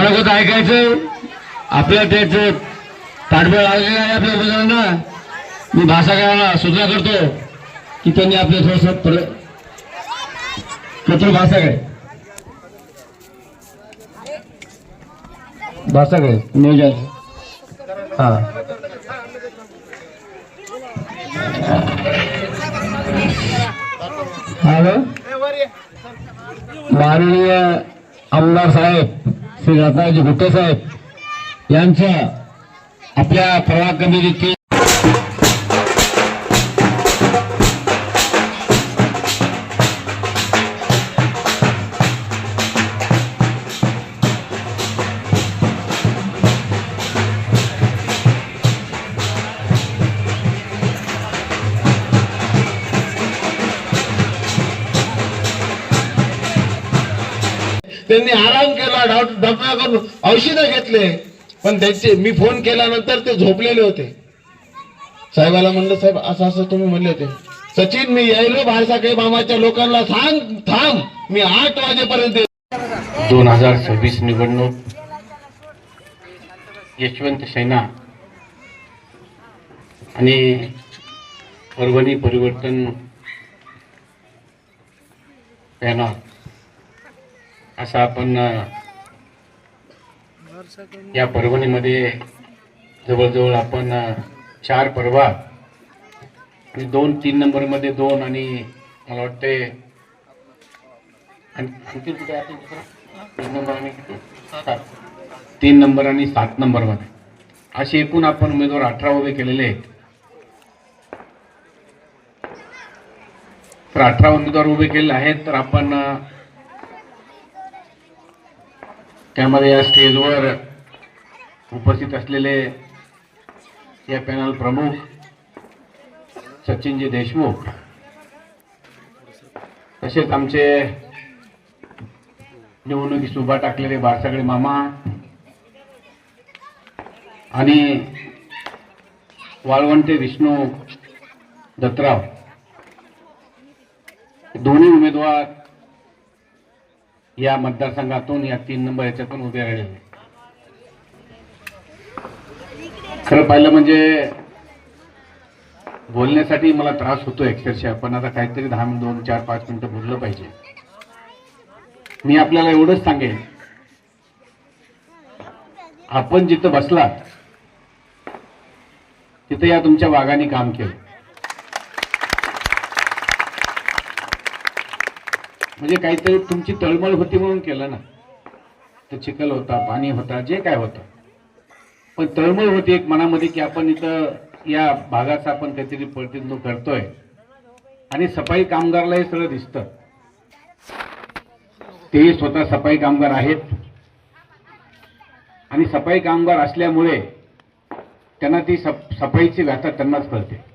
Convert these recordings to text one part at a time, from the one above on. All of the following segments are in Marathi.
मनोगत ऐकायचं. आपल्या त्याच पाठबळ लागलेलं आहे आपल्या उमेदवारांना. मी भाषाकारांना सूचना करतो की त्यांनी आपलं थोडस कचरू भाषा काय नियोजन हा हॅलो. माननीय आमदार साहेब श्री रत्नाजी गुट्टे साहेब यांच्या आपल्या प्रवाह कमिटीची त्यांनी आराम केला, डॉक्टर करून औषधं घेतले, पण त्यांचे मी फोन केल्यानंतर ते झोपलेले होते. साहेबाला म्हणलं साहेब असं असं तुम्ही म्हणले होते. सचिन मी यायलो बाळसाहेब मामाच्या लोकांना सांग थांब मी 8 वाजेपर्यंत. 2026 निवडणूक यशवंत सेना आणि परभणी परिवर्तन पॅनल असा आपण या परभणीमध्ये जवळजवळ आपण 4 परवा आणि 2-3 नंबरमध्ये 2 आणि मला वाटते आणखी कुठे आहे 3 नंबर आणि 3 नंबर आणि 7 नंबरमध्ये असे एकूण आपण उमेदवार 18 उभे केलेले आहेत. तर 18 उमेदवार उभे केलेले आहेत. तर आपण त्यामध्ये या स्टेजवर उपस्थित असलेले या पॅनल प्रमुख सचिनजी देशमुख, तसेच आमचे निवडणुकीस उभा टाकलेले बाळसागडे मामा आणि वाळवंटे विष्णू दत्तराव, दोन्ही उमेदवार या मतदारसंघातून या 3 नंबर याच्यातून उभे राहिलेले. खरं पाहिलं म्हणजे बोलण्यासाठी मला त्रास होतो अक्षरशः, पण आता काहीतरी 10 मिनिट 2, 4, 5 मिनिटं बोललं पाहिजे. मी आपल्याला एवढंच सांगेन, आपण जिथं बसलात तिथं या तुमच्या वाघाने काम केलं. म्हणजे काहीतरी तुमची तळमळ होती म्हणून केलं ना. तर चिखल होता, पाणी होता, जे काय होतं, पण तळमळ होती एक मनामध्ये की आपण इथं या भागाचा आपण काहीतरी प्रतिनिधित्व करतोय. आणि सफाई कामगारलाही सगळं दिसतं. ते स्वतः सफाई कामगार आहेत आणि सफाई कामगार असल्यामुळे त्यांना ती सफाईची व्याख्या त्यांनाच कळते.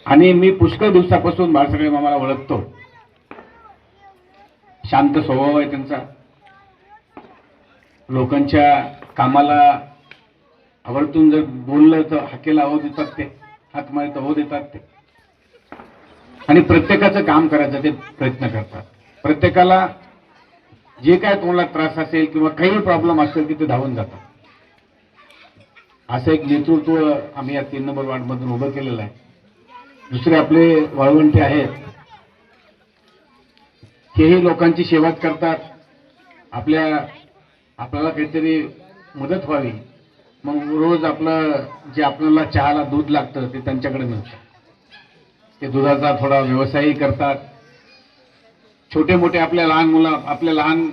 आणि मी पुष्कळ दिवसापासून बाळसागडे मामाला ओळखतो. शांत स्वभाव आहे त्यांचा. लोकांच्या कामाला आवर्जून जर बोललं तर हाकेला आवाज देतात, ते हात मारत आवाज देतात ते. आणि प्रत्येकाचं काम करायचं ते प्रयत्न करतात. प्रत्येकाला जे काय तुम्हाला त्रास असेल किंवा काही प्रॉब्लेम असेल तिथे धावून जातात. असं एक नेतृत्व आम्ही या 3 नंबर वार्डमधून उभं केलेलं आहे. दुसरे आपले वाळवंटे आहेत, हेही लोकांची सेवा करतात. आपल्याला काहीतरी मदत व्हावी मग रोज आपलं जे आपल्याला चहाला दूध लागतं ते त्यांच्याकडे मिळतं. ते दुधाचा थोडा व्यवसायही करतात. छोटे मोठे आपल्या लहान मुलं, आपल्या लहान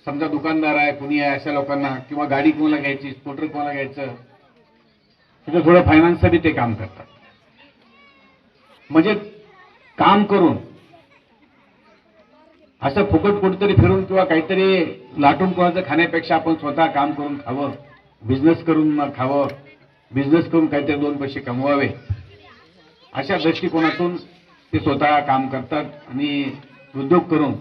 समजा दुकानदार आहे कुणी आहे अशा लोकांना, किंवा गाडी कोणाला घ्यायची, स्कूटर कोणाला घ्यायचं, तिथं थोडं फायनान्ससाठी ते काम करतात. म्हणजे काम करून असं फुकट कुठेतरी फिरून किंवा काहीतरी लाटून कोणाचं खाण्यापेक्षा आपण स्वतः काम करून खावं, बिझनेस करून खावं, बिझनेस करून काहीतरी 2 पैसे कमवावे, अशा दृष्टिकोनातून ते स्वतः काम करतात आणि उद्योग करून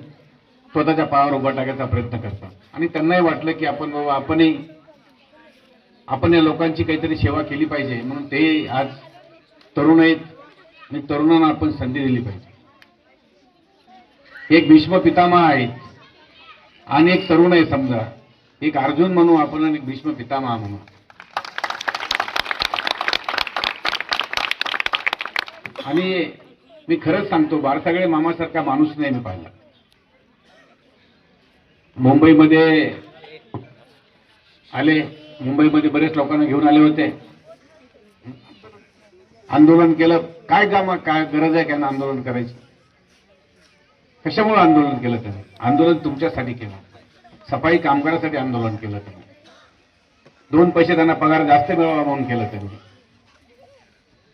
स्वतःच्या पायावर उभा टाकायचा प्रयत्न करतात. आणि त्यांनाही वाटलं की आपण बाबा आपण या लोकांची काहीतरी सेवा केली पाहिजे, म्हणून ते आज तरुण आहेत आणि तरुणांना आपण संधी दिली पाहिजे. एक भीष्म पितामह आहेत आणि एक तरुण आहे समजा, एक अर्जुन म्हणू आपण आणि एक भीष्म पितामह म्हणू. आणि मी खरंच सांगतो, बाळसागळे मामासारखा माणूस नाही मी पाहिला. मुंबईमध्ये आले, मुंबईमध्ये बरेच लोकांना घेऊन आले होते, आंदोलन केलं. काय गरज आहे त्यांना आंदोलन करायची? कशामुळे आंदोलन केलं त्यांनी? आंदोलन तुमच्यासाठी केलं, सफाई कामगारासाठी आंदोलन केलं त्यांनी. 2 पैसे त्यांना पगार जास्त मिळावा म्हणून केलं त्यांनी.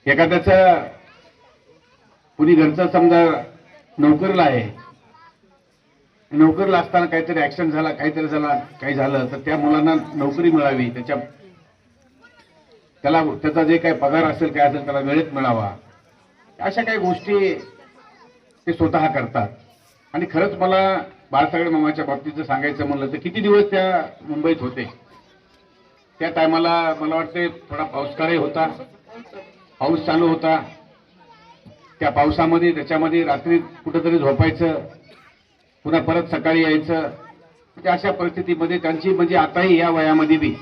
एखाद्याचं कुणी घरचं समजा नोकरीला आहे, नोकरीला असताना काहीतरी ऍक्सिडेंट झाला, काही झालं तर त्या मुलांना नोकरी मिळावी, त्याचा जे काही पगार असेल काय असेल त्याला वेळेत मिळावा, अशा काही गोष्टी ते स्वतः करतात. आणि खरंच मला बाळसागळे मामाच्या बाबतीत सांगायचं म्हणलं तर किती दिवस त्या मुंबईत होते. त्या टायमाला मला वाटते थोडा पावसाळाही होता, पाऊस चालू होता. त्या पावसामध्ये त्याच्यामध्ये रात्री कुठेतरी झोपायचं, पुन्हा परत सकाळी यायचं. म्हणजे अशा परिस्थितीमध्ये त्यांची म्हणजे आताही या वयामध्ये बी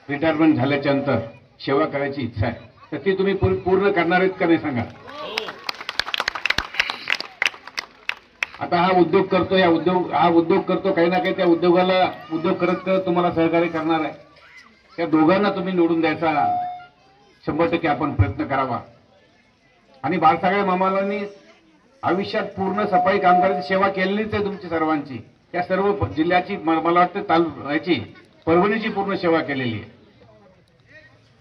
रिटायरमेंट झाल्याच्या नंतर सेवा करायची इच्छा आहे. तर ती तुम्ही पूर्ण करणार आहेत का नाही सांगा. आता हा उद्योग करतो, हा उद्योग करतो, काही ना काही त्या उद्योग करत तुम्हाला सहकार्य करणार आहे. त्या दोघांना तुम्ही निवडून द्यायचा 100% आपण प्रयत्न करावा. आणि बाळसागळे मामालांनी आयुष्यात पूर्ण सफाई कामगारांची सेवा केलेलीच आहे तुमची सर्वांची. त्या सर्व जिल्ह्याची, मला वाटतं याची परभणीची पूर्ण सेवा केलेली आहे.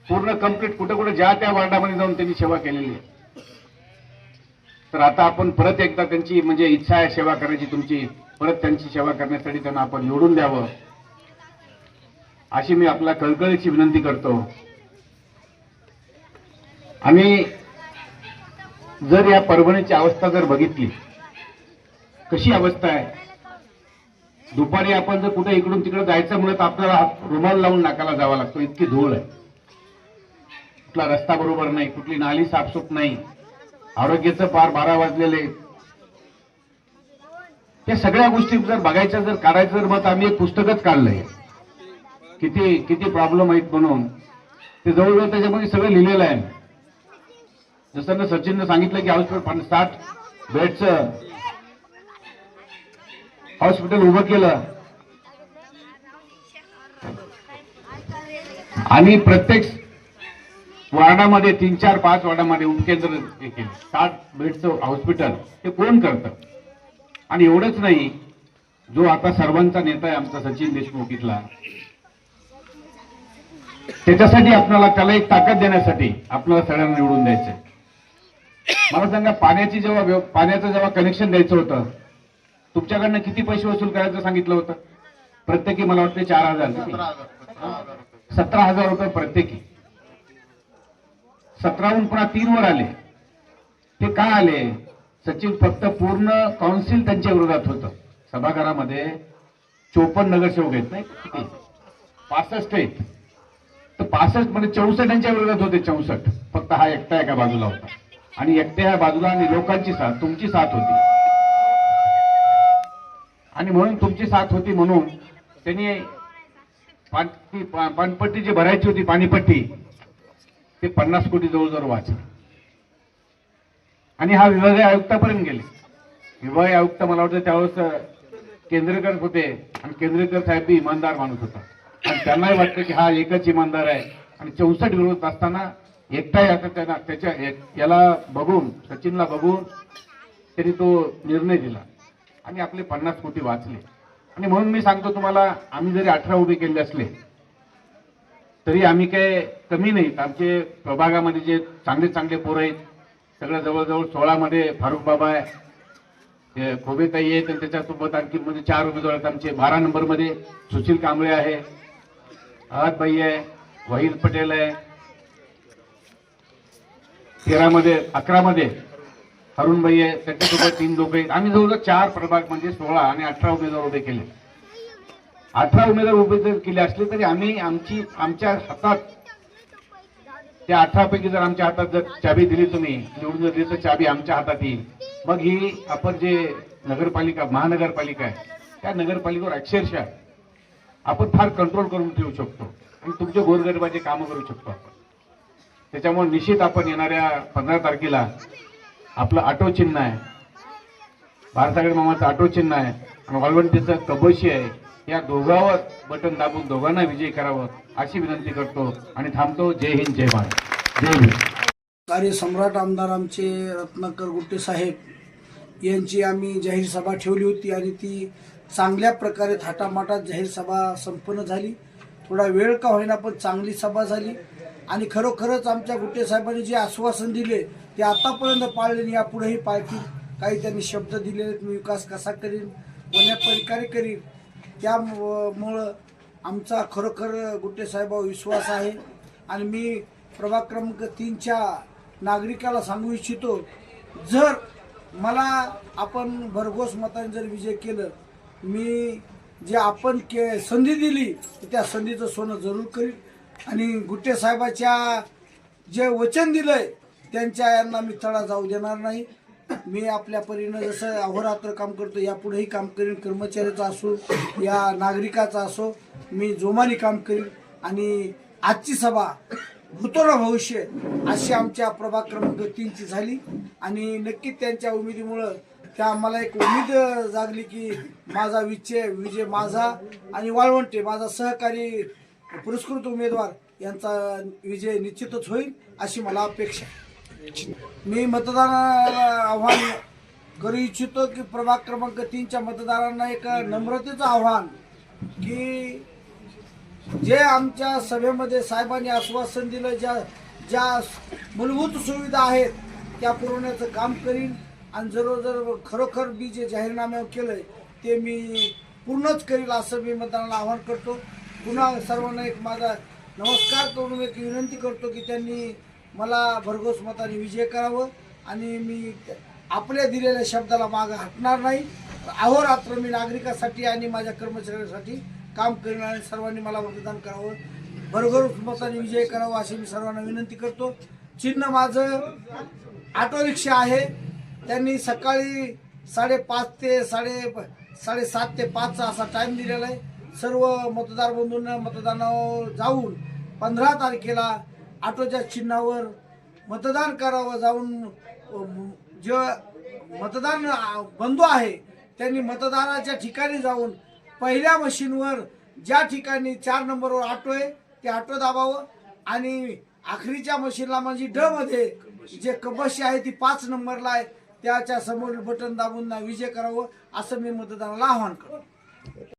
पूर्ण कंप्लीट कुठे ज्या त्या वार्डामध्ये जाऊन त्यांनी सेवा केलेली आहे. तर आता आपण परत एकदा त्यांची म्हणजे इच्छा आहे सेवा करायची तुमची, परत त्यांची सेवा करण्यासाठी त्यांना आपण निवडून द्यावं अशी मी आपला कळकळीची विनंती करतो. आणि जर या परभणीची अवस्था जर बघितली, कशी अवस्था आहे, दुपारी आपण जर कुठे इकडून तिकडे जायचं म्हणत आपल्याला रुमाल लावून नाकाला जावं लागतो, इतकी धूळ आहे. कुठला रस्ता बरोबर नाही, कुठली नाली साफसूफ नाही, आरोग्याचं पार 12 वाजलेले. त्या सगळ्या गोष्टी जर बघायच्या, जर काढायचं, जर मत आम्ही एक पुस्तकच काढलंय किती प्रॉब्लेम आहेत म्हणून. ते जवळजवळ त्याच्यामध्ये सगळं लिहिलेलं आहे. जसं ना सचिननं सांगितलं की हॉस्पिटल 60 बेडचं हॉस्पिटल उभं केलं आणि प्रत्येक वार्डामध्ये 3, 4, 5 वार्डामध्ये उपकेंद्र केले. 60 बेडचं हॉस्पिटल हे कोण करतं? आणि एवढंच नाही, जो आता सर्वांचा नेता आहे आमचा सचिन देशमुख इथला, त्याच्यासाठी आपल्याला त्याला एक ताकद देण्यासाठी आपल्याला सगळ्यांना निवडून द्यायचंय. मला सांगा, पाण्याचं जेव्हा कनेक्शन द्यायचं होतं, तुमच्याकडनं किती पैसे वसूल करायचं सांगितलं होतं? प्रत्येकी मला वाटतं 4,000, 17,000 रुपये प्रत्येकी. 17हून पुन्हा 3 वर आले. ते का आले? सचिन फक्त पूर्ण काउन्सिल त्यांच्या विरोधात होतं. सभागृहामध्ये 54 नगरसेवक आहेत, नाही 65 आहेत. तर 65 मध्ये 64 त्यांच्या विरोधात होते. 64 फक्त हा एकटा एका बाजूला होता. आणि एकट्या बाजूला आणि लोकांची साथ, तुमची साथ होती. आणि म्हणून तुमची साथ होती म्हणून त्यांनी पाणपट्टी जी भरायची होती, पाणीपट्टी, ते 50 कोटी जवळजवळ वाचलं. आणि हा विभागीय आयुक्तापर्यंत गेले. विभागीय आयुक्त मला वाटतं त्यावेळेस केंद्रेकर होते आणि केंद्रेकर साहेब बी इमानदार माणूस होता. आणि त्यांनाही वाटतं की हा एकच इमानदार आहे. आणि 64 विरोध असताना एकटाही आता त्याच्या याला बघून, सचिनला बघून त्यांनी तो निर्णय दिला आणि आपले 50 कोटी वाचले. आणि म्हणून मी सांगतो तुम्हाला, आम्ही जरी 18 उभे केले असले तरी आम्ही काय कमी नाहीत. आमचे प्रभागामध्ये जे चांगले पोरं आहेत, सगळं जवळजवळ 16 मध्ये फारुख बाबा आहे, खोबेताई आहेत, आणि त्याच्यासोबत आणखी म्हणजे 4 उमेदवार आहेत आमचे. 12 नंबरमध्ये सुशील कांबळे आहे, अहदबाई आहे, वहीद पटेल आहे. 11 मध्ये अरुणबाई आहे, त्यांच्यासोबत 3 लोक आहेत. आम्ही जवळजवळ 4 प्रभाग म्हणजे 16 आणि 18 उमेदवार उभे केले. 18 उमेदवार उभे जर केले असले तरी आम्ही आमच्या हातात, त्या 18 पैकी जर आमच्या हातात जर चाबी दिली, तुम्ही निवडून जर दिली तर चाबी आमच्या हातात येईल. मग ही आपण जे महानगरपालिका आहे त्या नगरपालिकेवर अक्षरशः आपण फार कंट्रोल करून ठेवू शकतो आणि तुमचे गोरगरिबाचे कामं करू शकतो आपण. त्याच्यामुळे निश्चित आपण येणाऱ्या 15 तारखेला आपलं ऑटो चिन्ह आहे, बाळासाहेब मामाचं ऑटो चिन्ह आहे आणि वाळवंटीचं कबशी आहे, या दोघांवर बटन दाबून दोघांना विजयी करावं अशी विनंती करतो आणि थांबतो. जय हिंद, जय महाराष्ट्र, जय भीम. कार्यसम्राट आमदार आमचे रत्नाकर गुट्टे साहेब यांची आम्ही जाहीर सभा ठेवली होती आणि ती चांगल्या प्रकारे थाटामाटात जाहीर सभा संपन्न झाली. थोडा वेळ का होईना पण चांगली सभा झाली आणि खरोखरच आमच्या गुट्टे साहेबांनी जे आश्वासन दिले ते आतापर्यंत पाळले आणि यापुढेही पाळतील. काही त्यांनी शब्द दिलेले, मी विकास कसा करीन, कोण्या प्रकारे करीन, त्यामुळं आमचा खरोखर गुट्टे साहेबांवर विश्वास आहे. आणि मी प्रभाग क्रमांक 3च्या नागरिकाला सांगू इच्छितो, जर मला आपण भरघोस मताने जर विजय केलं, मी जे आपण संधी दिली त्या संधीचं सोनं जरूर करीन आणि गुट्टे साहेबाच्या जे वचन दिलंय त्यांच्या यांना मी तडा जाऊ देणार नाही. मी आपल्या परीनं जसं अहोरात्र काम करतो यापुढेही काम करीन. कर्मचाऱ्याचा असो या नागरिकाचा असो मी जोमाने काम करीन. आणि आजची सभा भूतो न भविष्य अशी आमच्या प्रभाग क्रमांक 3ची झाली आणि नक्कीच त्यांच्या उमेदीमुळं त्या आम्हाला एक उमेद जागली की माझा विजय माझा आणि वाळवंटे माझा सहकारी पुरस्कृत उमेदवार यांचा विजय निश्चितच होईल अशी मला अपेक्षा. मी मतदारांना आव्हान करू इच्छितो की प्रभाग क्रमांक 3च्या मतदारांना एक नम्रतेचं आव्हान की जे आमच्या सभेमध्ये साहेबांनी आश्वासन दिलं, ज्या मूलभूत सुविधा आहेत त्या पुरवण्याचं काम करीन आणि जर खरोखर मी जे जाहीरनाम्यावर केलंय ते मी पूर्णच करील असं मी मतदारांना आवाहन करतो. पुन्हा सर्वांना एक माझा नमस्कार करून एक विनंती करतो की त्यांनी मला भरघोस मताने विजय करावं आणि मी आपल्या दिलेल्या शब्दाला मागं हटणार नाही. अहोरात्र मी नागरिकासाठी आणि माझ्या कर्मचाऱ्यांसाठी काम करीन आणि सर्वांनी मला मतदान करावं, भरघोस मताने विजय करावा अशी मी सर्वांना विनंती करतो. चिन्ह माझं ऑटो रिक्षा आहे. त्यांनी सकाळी 5:30 ते 7:30 ते 5 असा टाईम दिलेला आहे. सर्व मतदार बंधूंना मतदानावर जाऊन 15 तारखेला ऑटोच्या चिन्हावर मतदान करावं. जाऊन जे मतदान बंधू आहे त्यांनी मतदानाच्या ठिकाणी जाऊन पहिल्या मशीनवर ज्या ठिकाणी 4 नंबरवर ऑटो आहे ते ऑटो दाबावं आणि आखरीच्या मशीनला म्हणजे ड मध्ये जे कबशी आहे ती 5 नंबरला आहे त्याच्या समोर बटन दाबून विजय करावं असं मी मतदाराला आवाहन करतो.